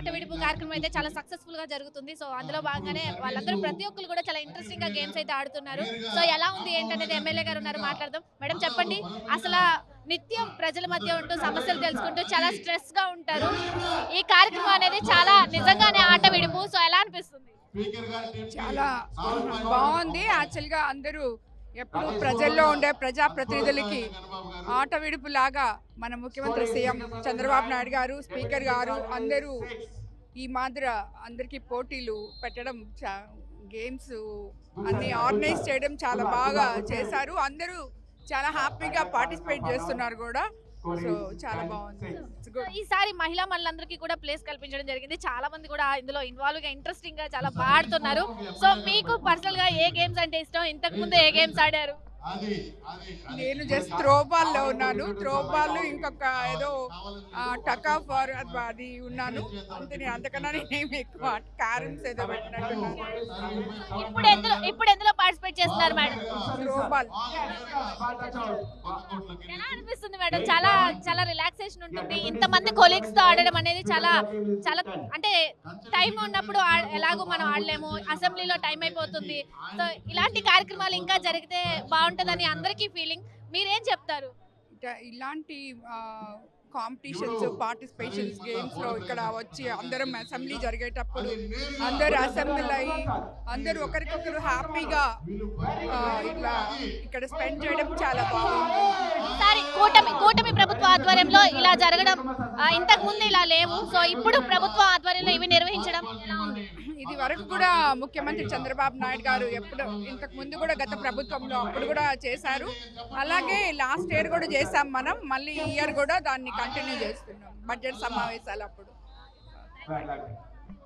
ఆట విడుపు కార్యక్రమం అయితే చాలా సక్సెస్ఫుల్ గా జరుగుతుంది. సో అందులో భాగంగానే వాళ్ళందరూ ప్రతి ఒక్కరు కూడా చాలా ఇంట్రెస్టింగ్ గా గేమ్స్ అయితే ఆడుతున్నారు. సో ఎలా ఉంది ఏంటనేది ఎమ్మెల్యే గారు ఉన్నారు, మాట్లాడదాం. మేడం చెప్పండి, అసలు నిత్యం ప్రజల మధ్య ఉంటూ సమస్యలు తెలుసుకుంటూ చాలా స్ట్రెస్ గా ఉంటారు. ఈ కార్యక్రమం అనేది చాలా నిజంగానే ఆట విడుపు. సో ఎలా అనిపిస్తుంది? చాలా బాగుంది. యాక్చువల్గా అందరూ ఎప్పుడు ప్రజల్లో ఉండే ప్రజాప్రతినిధులకి ఆట విడుపులాగా మన ముఖ్యమంత్రి సీఎం చంద్రబాబు నాయుడు గారు, స్పీకర్ గారు అందరూ ఈ మాదిర అందరికీ పోటీలు పెట్టడం, గేమ్స్ అన్ని ఆర్గనైజ్ చేయడం చాలా బాగా చేశారు. అందరూ చాలా హ్యాపీగా పార్టిసిపేట్ చేస్తున్నారు కూడా. సో చాలా బాగుంది. ఈసారి మహిళా మనులందరికీ కూడా ప్లేస్ కల్పించడం జరిగింది. చాలా మంది కూడా ఇందులో ఇన్వాల్వ్ గా ఇంట్రెస్టింగ్ గా చాలా బాగా ఆడుతున్నారు. సో మీకు పర్సనల్ గా ఏ గేమ్స్ అంటే ఇష్టం? ఇంతకు ముందు ఏ గేమ్స్ ఆడారు? నేను జస్ట్ త్రోబాల్ లో ఉన్నాను. త్రోబాల్ ఇంకొక ఏదో టకా ఫార్ అది ఉన్నాను అంతే. అంతకన్నా నేనేమి ఎక్కువ క్యారమ్స్ ఏదో పెట్టినట్టున్నాను. ఇప్పుడు ఎందులో పార్టిసిపేట్ చేస్తున్నారు మేడం? త్రోబాల్. ఎలా అనిపిస్తుంది మేడం? చాలా చాలా రిలాక్సేషన్ ఉంటుంది. ఇంతమంది కొలీగ్స్ తో ఆడడం అనేది చాలా చాలా అంటే టైం ఉన్నప్పుడు ఎలాగో మనం ఆడలేము, అసెంబ్లీలో టైం అయిపోతుంది. సో ఇలాంటి కార్యక్రమాలు ఇంకా జరిగితే బాగుంటుందని అందరికీ ఫీలింగ్. మీరేం చెప్తారు? ఇలాంటి కాంపిటీషన్స్, పార్టిసిపేషన్స్ గేమ్స్లో ఇక్కడ వచ్చి అందరం అసెంబ్లీ జరిగేటప్పుడు అందరు అసెంబ్లీ అయ్యి అందరూ ఒకరికొకరు హ్యాపీగా ఇట్లా ఇక్కడ స్పెండ్ చేయడం చాలా బాగుంది. ఈసారి కూటమి ప్రభుత్వ ఆధ్వర్యంలో ఇలా జరగడం ఇంతకు ముందు ఇలా లేవు. సో ఇప్పుడు ప్రభుత్వ ఆధ్వర్యంలో ఇవి నిర్వహించడం ఎలా ఉంది? ఇది వరకు కూడా ముఖ్యమంత్రి చంద్రబాబు నాయుడు గారు ఎప్పుడు ఇంతకు ముందు కూడా గత ప్రభుత్వంలో అప్పుడు కూడా చేశారు. అలాగే లాస్ట్ ఇయర్ కూడా చేసాం మనం. మళ్ళీ ఈ ఇయర్ కూడా దాన్ని కంటిన్యూ చేస్తున్నాం బడ్జెట్ సమావేశాలు అప్పుడు.